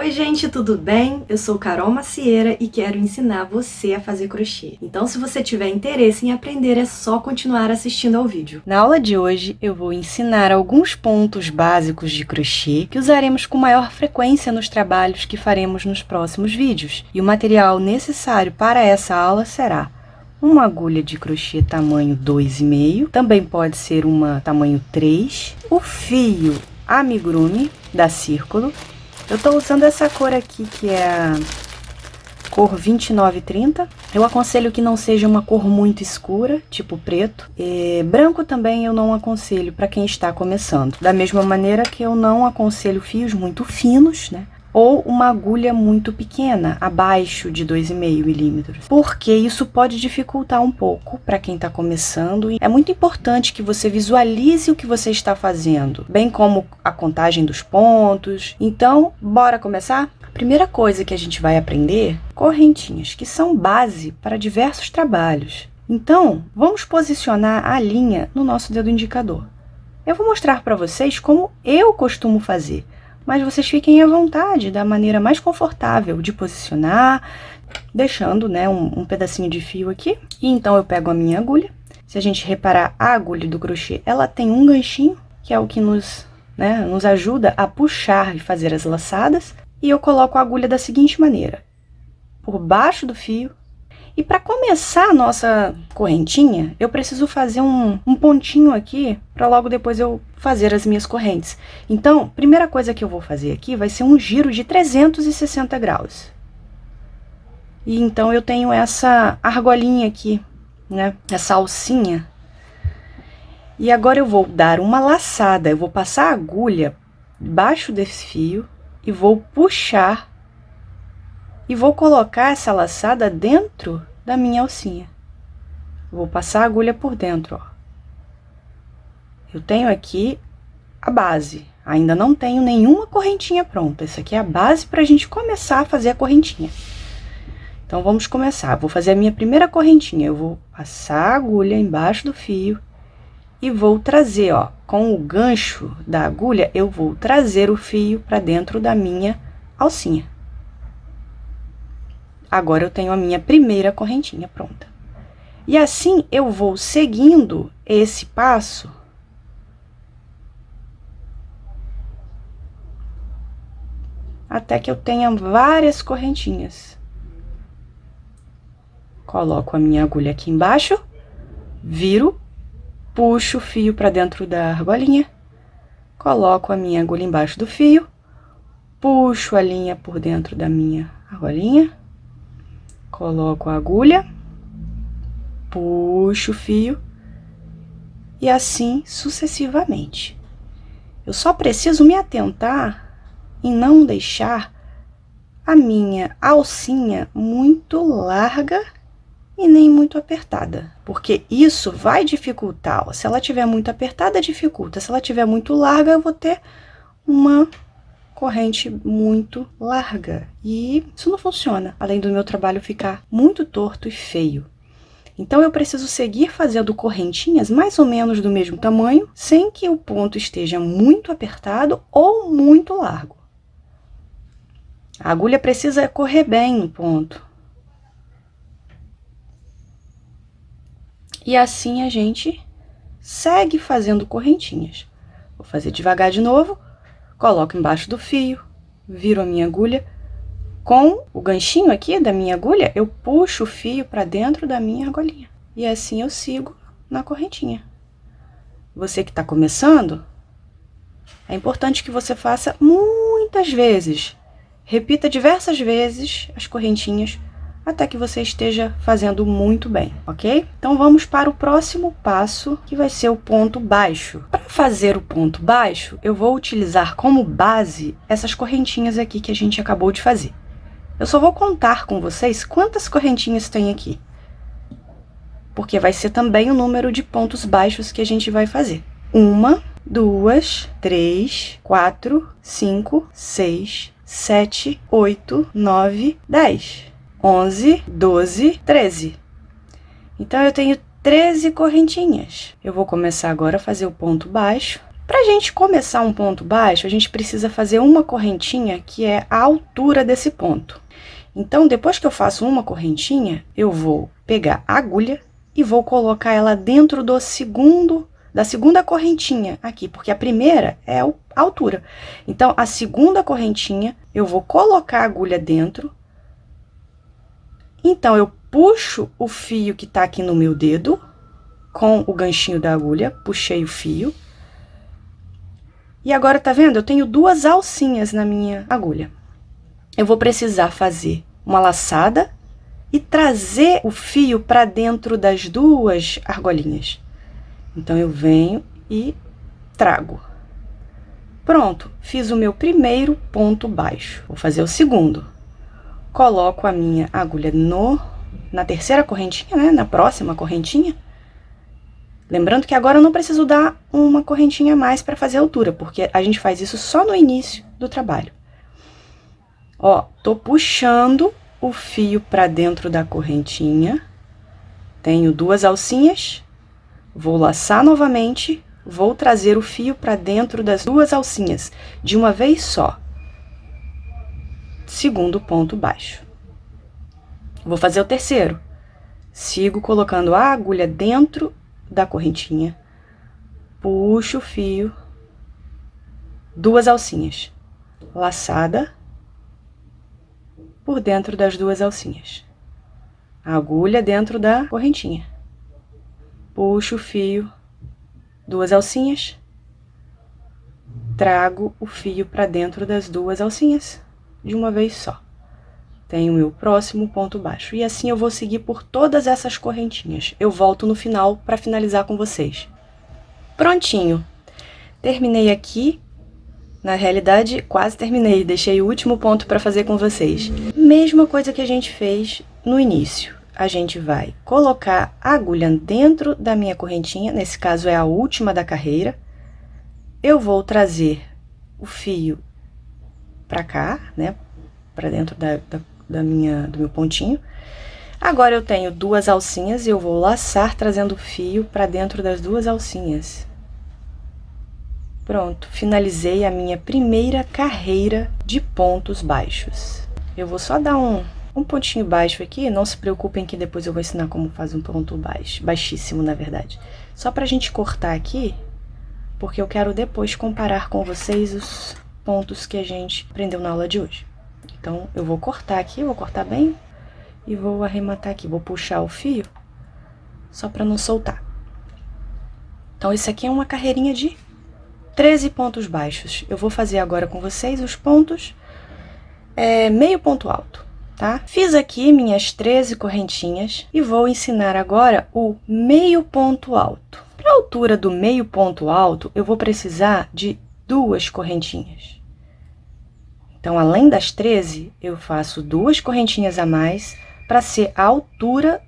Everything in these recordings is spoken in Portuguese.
Oi gente, tudo bem? Eu sou Carol Macieira e quero ensinar você a fazer crochê. Então se você tiver interesse em aprender, é só continuar assistindo ao vídeo. Na aula de hoje eu vou ensinar alguns pontos básicos de crochê que usaremos com maior frequência nos trabalhos que faremos nos próximos vídeos. E o material necessário para essa aula será uma agulha de crochê tamanho 2,5, também pode ser uma tamanho 3, o fio amigurumi da Círculo. Eu tô usando essa cor aqui, que é a cor 2930. Eu aconselho que não seja uma cor muito escura, tipo preto. Branco também eu não aconselho para quem está começando. Da mesma maneira que eu não aconselho fios muito finos, né? Ou uma agulha muito pequena, abaixo de 2,5 milímetros, porque isso pode dificultar um pouco para quem está começando. É muito importante que você visualize o que você está fazendo, bem como a contagem dos pontos. Então, bora começar? A primeira coisa que a gente vai aprender, correntinhas, que são base para diversos trabalhos. Então, vamos posicionar a linha no nosso dedo indicador. Eu vou mostrar para vocês como eu costumo fazer, mas vocês fiquem à vontade, da maneira mais confortável de posicionar, deixando, né, um pedacinho de fio aqui. E então eu pego a minha agulha. Se a gente reparar, a agulha do crochê, ela tem um ganchinho, que é o que nos ajuda a puxar e fazer as laçadas. E eu coloco a agulha da seguinte maneira, por baixo do fio. E para começar a nossa correntinha, eu preciso fazer um pontinho aqui, para logo depois eu fazer as minhas correntes. Então, primeira coisa que eu vou fazer aqui vai ser um giro de 360 graus. E então eu tenho essa argolinha aqui, né? Essa alcinha. E agora eu vou dar uma laçada, eu vou passar a agulha debaixo desse fio e vou puxar. E vou colocar essa laçada dentro da minha alcinha. Vou passar a agulha por dentro, ó. Eu tenho aqui a base. Ainda não tenho nenhuma correntinha pronta. Isso aqui é a base para a gente começar a fazer a correntinha. Então, vamos começar. Vou fazer a minha primeira correntinha. Eu vou passar a agulha embaixo do fio e vou trazer, ó, com o gancho da agulha, eu vou trazer o fio para dentro da minha alcinha. Agora eu tenho a minha primeira correntinha pronta. E assim eu vou seguindo esse passo até que eu tenha várias correntinhas. Coloco a minha agulha aqui embaixo, viro, puxo o fio para dentro da argolinha, coloco a minha agulha embaixo do fio, puxo a linha por dentro da minha argolinha, coloco a agulha, puxo o fio e assim sucessivamente. Eu só preciso me atentar em não deixar a minha alcinha muito larga e nem muito apertada, porque isso vai dificultar. Se ela tiver muito apertada, dificulta. Se ela tiver muito larga, eu vou ter uma corrente muito larga e isso não funciona, além do meu trabalho ficar muito torto e feio. Então eu preciso seguir fazendo correntinhas mais ou menos do mesmo tamanho, sem que o ponto esteja muito apertado ou muito largo. A agulha precisa correr bem no ponto. E assim a gente segue fazendo correntinhas. Vou fazer devagar de novo. Coloco embaixo do fio, viro a minha agulha. Com o ganchinho aqui da minha agulha, eu puxo o fio para dentro da minha argolinha. E assim eu sigo na correntinha. Você que está começando, é importante que você faça muitas vezes. Repita diversas vezes as correntinhas, até que você esteja fazendo muito bem, ok? Então, vamos para o próximo passo, que vai ser o ponto baixo. Para fazer o ponto baixo, eu vou utilizar como base essas correntinhas aqui que a gente acabou de fazer. Eu só vou contar com vocês quantas correntinhas tem aqui, porque vai ser também o número de pontos baixos que a gente vai fazer. 1, 2, 3, 4, 5, 6, 7, 8, 9, 10. 11, 12, 13. Então, eu tenho 13 correntinhas. Eu vou começar agora a fazer o ponto baixo. Para a gente começar um ponto baixo, a gente precisa fazer uma correntinha que é a altura desse ponto. Então, depois que eu faço uma correntinha, eu vou pegar a agulha e vou colocar ela dentro da segunda correntinha aqui, porque a primeira é a altura. Então, a segunda correntinha, eu vou colocar a agulha dentro. Então, eu puxo o fio que tá aqui no meu dedo, com o ganchinho da agulha, puxei o fio. E agora, tá vendo? Eu tenho 2 alcinhas na minha agulha. Eu vou precisar fazer uma laçada e trazer o fio para dentro das 2 argolinhas. Então, eu venho e trago. Pronto, fiz o meu primeiro ponto baixo. Vou fazer o segundo. Coloco a minha agulha na terceira correntinha, né? Na próxima correntinha. Lembrando que agora eu não preciso dar uma correntinha a mais para fazer a altura, porque a gente faz isso só no início do trabalho. Ó, tô puxando o fio para dentro da correntinha. Tenho 2 alcinhas. Vou laçar novamente. Vou trazer o fio para dentro das 2 alcinhas, de uma vez só. Segundo ponto baixo. Vou fazer o terceiro. Sigo colocando a agulha dentro da correntinha, puxo o fio, 2 alcinhas, laçada por dentro das 2 alcinhas, agulha dentro da correntinha, puxo o fio, 2 alcinhas, trago o fio para dentro das 2 alcinhas, de uma vez só. Tenho o meu próximo ponto baixo. E assim eu vou seguir por todas essas correntinhas. Eu volto no final para finalizar com vocês. Prontinho. Terminei aqui. Na realidade, quase terminei. Deixei o último ponto para fazer com vocês. Mesma coisa que a gente fez no início. A gente vai colocar a agulha dentro da minha correntinha. Nesse caso, é a última da carreira. Eu vou trazer o fio para cá, né? Para dentro do meu pontinho. Agora eu tenho 2 alcinhas e eu vou laçar trazendo o fio para dentro das 2 alcinhas. Pronto, finalizei a minha primeira carreira de pontos baixos. Eu vou só dar um pontinho baixo aqui, não se preocupem que depois eu vou ensinar como faz um ponto baixo, baixíssimo na verdade. Só pra gente cortar aqui, porque eu quero depois comparar com vocês os pontos que a gente aprendeu na aula de hoje. Então, eu vou cortar aqui, vou cortar bem e vou arrematar aqui. Vou puxar o fio, só para não soltar. Então, isso aqui é uma carreirinha de 13 pontos baixos. Eu vou fazer agora com vocês os pontos meio ponto alto, tá? Fiz aqui minhas 13 correntinhas e vou ensinar agora o meio ponto alto. Para a altura do meio ponto alto, eu vou precisar de 2 correntinhas. Então, além das 13, eu faço 2 correntinhas a mais para ser a altura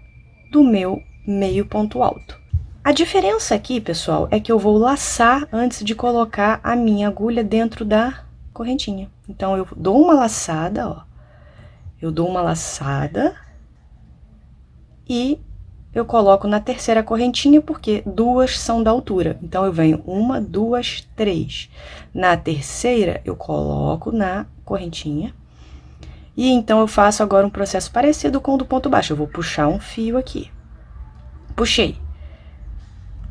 do meu meio ponto alto. A diferença aqui, pessoal, é que eu vou laçar antes de colocar a minha agulha dentro da correntinha. Então, eu dou uma laçada, ó. Eu dou uma laçada e eu coloco na terceira correntinha, porque 2 são da altura. Então, eu venho 1, 2, 3. Na terceira, eu coloco na correntinha. E então, eu faço agora um processo parecido com o do ponto baixo. Eu vou puxar um fio aqui. Puxei.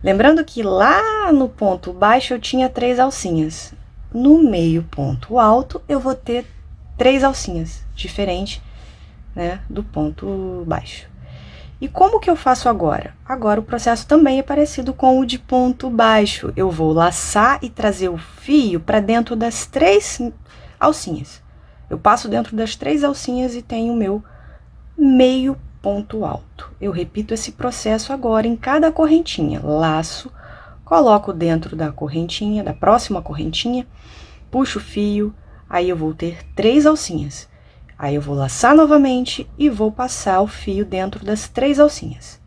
Lembrando que lá no ponto baixo, eu tinha 3 alcinhas. No meio ponto alto, eu vou ter 3 alcinhas, diferente, né, do ponto baixo. E como que eu faço agora? Agora o processo também é parecido com o de ponto baixo. Eu vou laçar e trazer o fio para dentro das 3 alcinhas. Eu passo dentro das 3 alcinhas e tenho o meu meio ponto alto. Eu repito esse processo agora em cada correntinha. Laço, coloco dentro da correntinha, da próxima correntinha, puxo o fio, aí eu vou ter 3 alcinhas. Aí eu vou laçar novamente e vou passar o fio dentro das 3 alcinhas.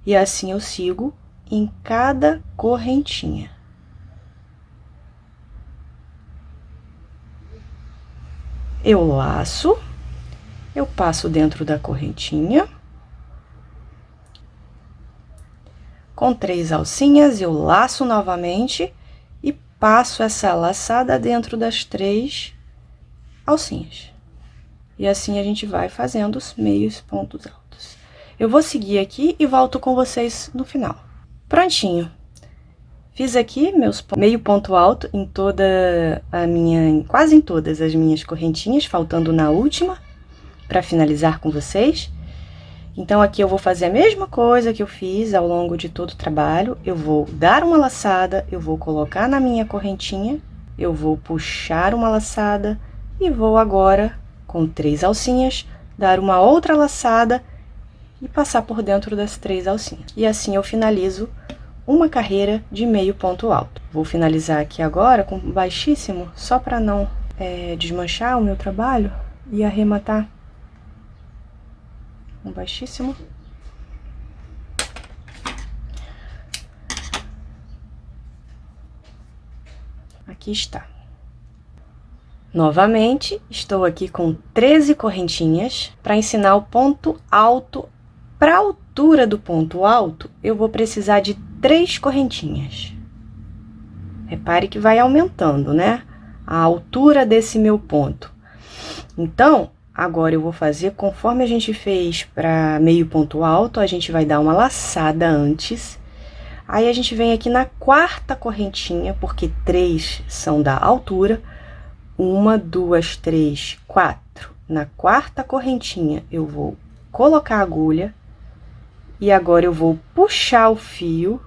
E assim eu sigo em cada correntinha. Eu laço, eu passo dentro da correntinha. Com 3 alcinhas, eu laço novamente e passo essa laçada dentro das 3 alcinhas. E assim a gente vai fazendo os meios pontos altos. Eu vou seguir aqui e volto com vocês no final. Prontinho. Fiz aqui meus meio ponto alto em quase em todas as minhas correntinhas, faltando na última, para finalizar com vocês. Então, aqui eu vou fazer a mesma coisa que eu fiz ao longo de todo o trabalho. Eu vou dar uma laçada, eu vou colocar na minha correntinha, eu vou puxar uma laçada e vou agora, com 3 alcinhas, dar uma outra laçada e passar por dentro das 3 alcinhas. E assim eu finalizo uma carreira de meio ponto alto. Vou finalizar aqui agora com baixíssimo, só para não desmanchar o meu trabalho e arrematar um baixíssimo. Aqui está. Novamente, estou aqui com 13 correntinhas para ensinar o ponto alto. Para a altura do ponto alto, eu vou precisar de 3 correntinhas. Repare que vai aumentando, né? A altura desse meu ponto. Então, agora eu vou fazer conforme a gente fez para meio ponto alto, a gente vai dar uma laçada antes. Aí a gente vem aqui na 4ª correntinha, porque 3 são da altura. 1, 2, 3, 4. Na 4ª correntinha, eu vou colocar a agulha. E agora eu vou puxar o fio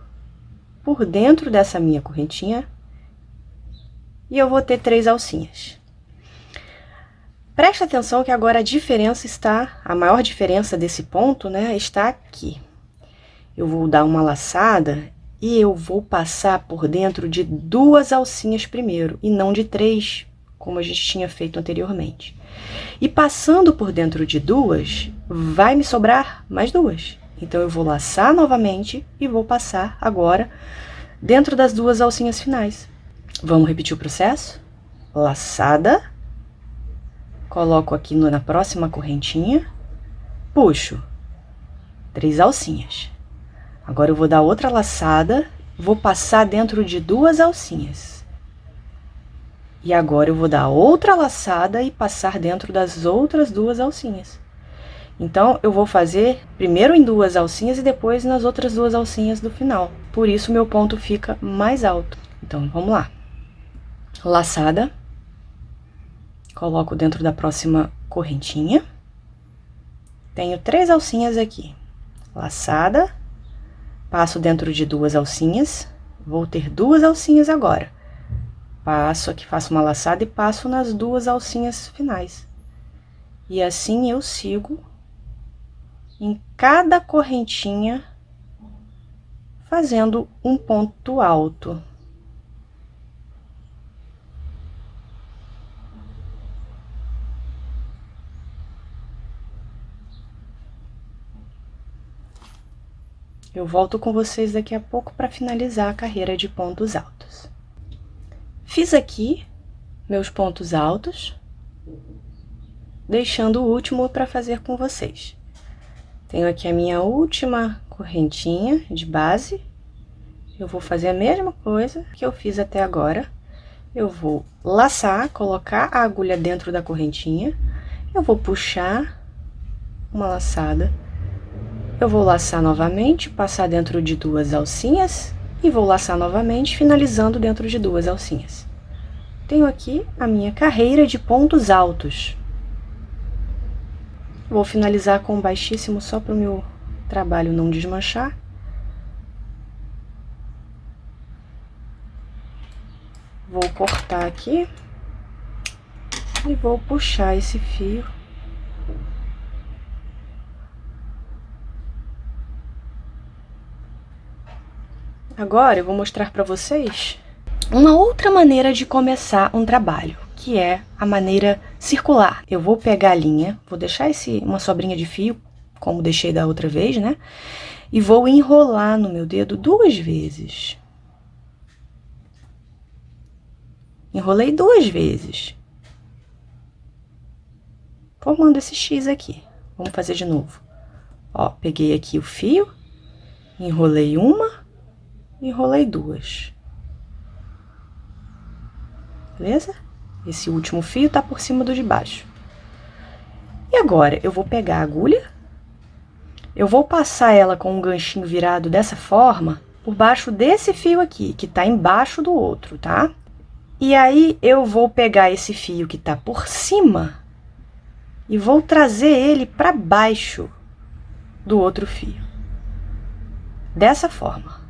por dentro dessa minha correntinha. E eu vou ter 3 alcinhas. Presta atenção que agora a diferença está, a maior diferença desse ponto, né, está aqui. Eu vou dar uma laçada e eu vou passar por dentro de 2 alcinhas primeiro, e não de 3, como a gente tinha feito anteriormente. E passando por dentro de 2, vai me sobrar mais 2. Então, eu vou laçar novamente e vou passar agora dentro das 2 alcinhas finais. Vamos repetir o processo? Laçada. Coloco aqui na próxima correntinha. Puxo. 3 alcinhas. Agora, eu vou dar outra laçada. Vou passar dentro de 2 alcinhas. E agora, eu vou dar outra laçada e passar dentro das outras 2 alcinhas. Então, eu vou fazer primeiro em 2 alcinhas e depois nas outras 2 alcinhas do final. Por isso, meu ponto fica mais alto. Então, vamos lá. Laçada. Coloco dentro da próxima correntinha. Tenho 3 alcinhas aqui. Laçada. Passo dentro de 2 alcinhas. Vou ter 2 alcinhas agora. Passo aqui, faço uma laçada e passo nas 2 alcinhas finais. E assim eu sigo em cada correntinha, fazendo um ponto alto. Eu volto com vocês daqui a pouco para finalizar a carreira de pontos altos. Fiz aqui meus pontos altos, deixando o último para fazer com vocês. Tenho aqui a minha última correntinha de base. Eu vou fazer a mesma coisa que eu fiz até agora. Eu vou laçar, colocar a agulha dentro da correntinha. Eu vou puxar uma laçada. Eu vou laçar novamente, passar dentro de 2 alcinhas. E vou laçar novamente, finalizando dentro de 2 alcinhas. Tenho aqui a minha carreira de pontos altos. Vou finalizar com baixíssimo só para o meu trabalho não desmanchar. Vou cortar aqui e vou puxar esse fio. Agora eu vou mostrar para vocês uma outra maneira de começar um trabalho, que é a maneira circular. Eu vou pegar a linha, vou deixar uma sobrinha de fio, como deixei da outra vez, né? E vou enrolar no meu dedo 2 vezes. Enrolei 2 vezes. Formando esse X aqui. Vamos fazer de novo. Ó, peguei aqui o fio, enrolei uma, enrolei 2. beleza? Esse último fio tá por cima do de baixo. E agora, eu vou pegar a agulha, eu vou passar ela com um ganchinho virado dessa forma, por baixo desse fio aqui, que tá embaixo do outro, tá? E aí, eu vou pegar esse fio que tá por cima e vou trazer ele para baixo do outro fio. Dessa forma.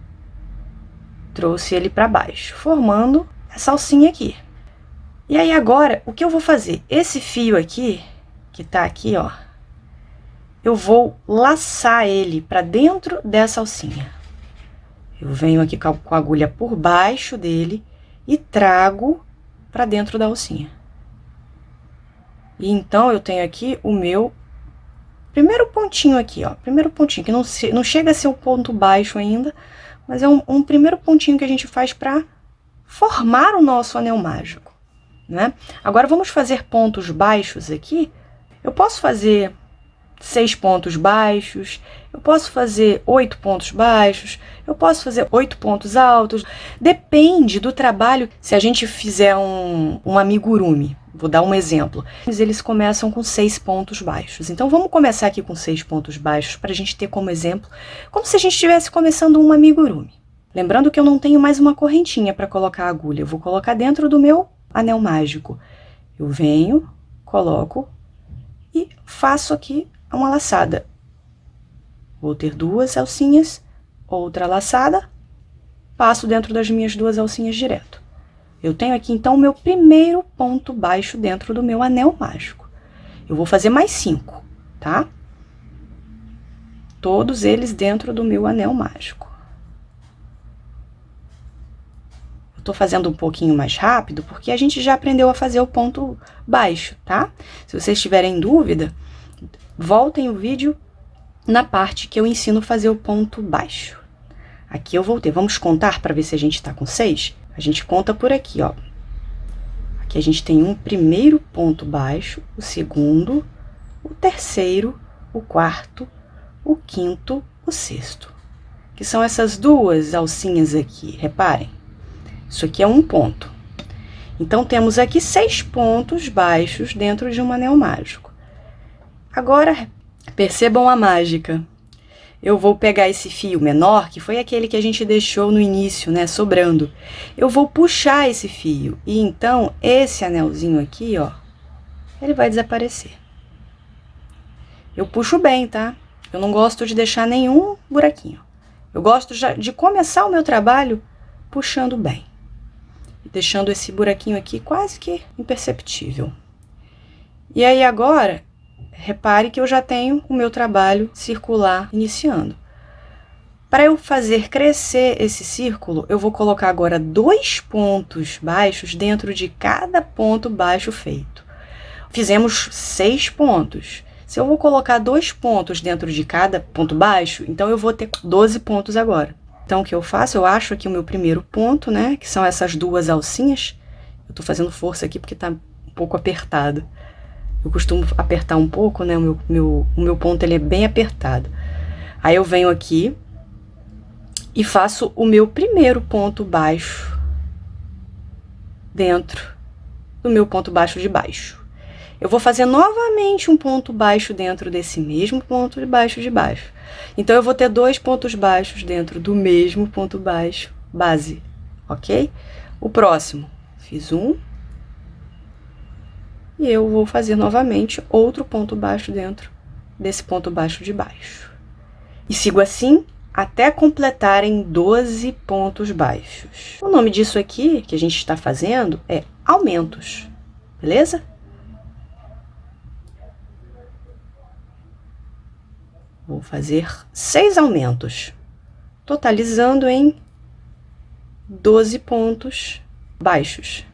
Trouxe ele para baixo, formando essa alcinha aqui. E aí agora, o que eu vou fazer? Esse fio aqui, que tá aqui, ó, eu vou laçar ele para dentro dessa alcinha. Eu venho aqui com a agulha por baixo dele e trago para dentro da alcinha. E então, eu tenho aqui o meu primeiro pontinho aqui, ó. Primeiro pontinho, que não chega a ser um ponto baixo ainda, mas é um primeiro pontinho que a gente faz para formar o nosso anel mágico, né? Agora, vamos fazer pontos baixos aqui. Eu posso fazer 6 pontos baixos, eu posso fazer 8 pontos baixos, eu posso fazer 8 pontos altos. Depende do trabalho. Se a gente fizer um amigurumi, vou dar um exemplo. Eles começam com 6 pontos baixos. Então, vamos começar aqui com 6 pontos baixos para a gente ter como exemplo, como se a gente estivesse começando um amigurumi. Lembrando que eu não tenho mais uma correntinha para colocar a agulha. Eu vou colocar dentro do meu anel mágico. Eu venho, coloco e faço aqui uma laçada. Vou ter 2 alcinhas, outra laçada, passo dentro das minhas 2 alcinhas direto. Eu tenho aqui, então, o meu primeiro ponto baixo dentro do meu anel mágico. Eu vou fazer mais 5, tá? Todos eles dentro do meu anel mágico. Eu tô fazendo um pouquinho mais rápido, porque a gente já aprendeu a fazer o ponto baixo, tá? Se vocês tiverem dúvida, voltem o vídeo na parte que eu ensino a fazer o ponto baixo. Aqui eu voltei. Vamos contar para ver se a gente tá com 6? A gente conta por aqui, ó. Aqui a gente tem um primeiro ponto baixo, o segundo, o terceiro, o quarto, o quinto, o sexto. Que são essas 2 alcinhas aqui, reparem. Isso aqui é um ponto. Então, temos aqui 6 pontos baixos dentro de um anel mágico. Agora, percebam a mágica. Eu vou pegar esse fio menor, que foi aquele que a gente deixou no início, né, sobrando. Eu vou puxar esse fio, e então, esse anelzinho aqui, ó, ele vai desaparecer. Eu puxo bem, tá? Eu não gosto de deixar nenhum buraquinho. Eu gosto já de começar o meu trabalho puxando bem. E deixando esse buraquinho aqui quase que imperceptível. E aí, agora, repare que eu já tenho o meu trabalho circular iniciando. Para eu fazer crescer esse círculo, eu vou colocar agora 2 pontos baixos dentro de cada ponto baixo feito. Fizemos 6 pontos. Se eu vou colocar 2 pontos dentro de cada ponto baixo, então eu vou ter 12 pontos agora. Então, o que eu faço? Eu acho aqui o meu primeiro ponto, né? Que são essas 2 alcinhas. Eu tô fazendo força aqui porque tá um pouco apertado. Eu costumo apertar um pouco, né? O meu ponto, ele é bem apertado. Aí eu venho aqui e faço o meu primeiro ponto baixo dentro do meu ponto baixo de baixo. Eu vou fazer novamente um ponto baixo dentro desse mesmo ponto de baixo de baixo. Então, eu vou ter 2 pontos baixos dentro do mesmo ponto baixo base, ok? O próximo, fiz um. E eu vou fazer novamente outro ponto baixo dentro desse ponto baixo de baixo. E sigo assim até completarem 12 pontos baixos. O nome disso aqui, que a gente está fazendo, é aumentos, beleza? Vou fazer 6 aumentos, totalizando em 12 pontos baixos.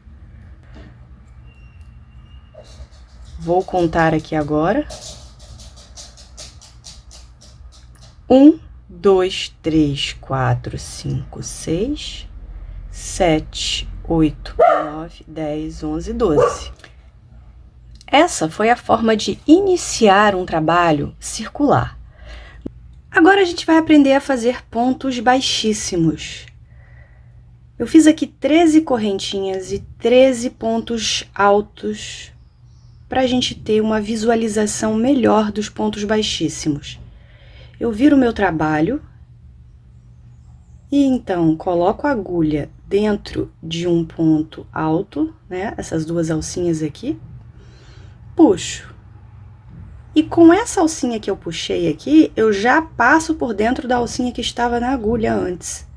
Vou contar aqui agora. 1, 2, 3, 4, 5, 6, 7, 8, 9, 10, 11, 12. Essa foi a forma de iniciar um trabalho circular. Agora a gente vai aprender a fazer pontos baixíssimos. Eu fiz aqui 13 correntinhas e 13 pontos altos para a gente ter uma visualização melhor dos pontos baixíssimos. Eu viro o meu trabalho e então coloco a agulha dentro de um ponto alto, né? Essas duas alcinhas aqui, puxo. E com essa alcinha que eu puxei aqui, eu já passo por dentro da alcinha que estava na agulha antes.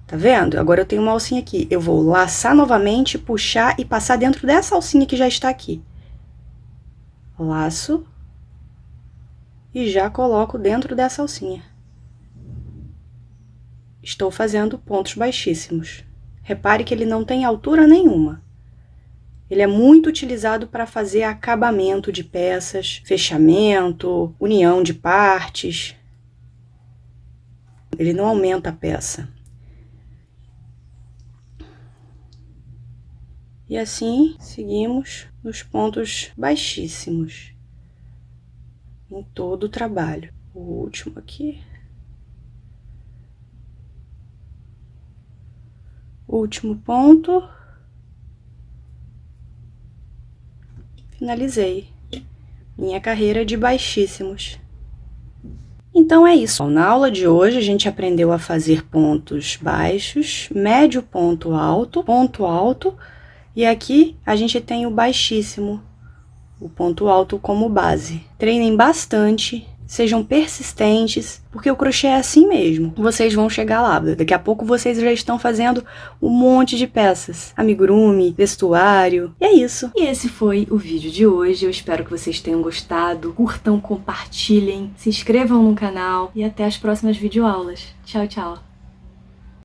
Tá vendo? Agora eu tenho uma alcinha aqui. Eu vou laçar novamente, puxar e passar dentro dessa alcinha que já está aqui. Laço. E já coloco dentro dessa alcinha. Estou fazendo pontos baixíssimos. Repare que ele não tem altura nenhuma. Ele é muito utilizado para fazer acabamento de peças, fechamento, união de partes. Ele não aumenta a peça. E assim, seguimos nos pontos baixíssimos em todo o trabalho. O último aqui. Último ponto. Finalizei minha carreira de baixíssimos. Então é isso. Na aula de hoje a gente aprendeu a fazer pontos baixos, médio ponto alto, e aqui a gente tem o baixíssimo, o ponto alto como base. Treinem bastante, sejam persistentes, porque o crochê é assim mesmo. Vocês vão chegar lá. Daqui a pouco vocês já estão fazendo um monte de peças. Amigurumi, vestuário, e é isso. E esse foi o vídeo de hoje. Eu espero que vocês tenham gostado. Curtam, compartilhem, se inscrevam no canal e até as próximas videoaulas. Tchau, tchau!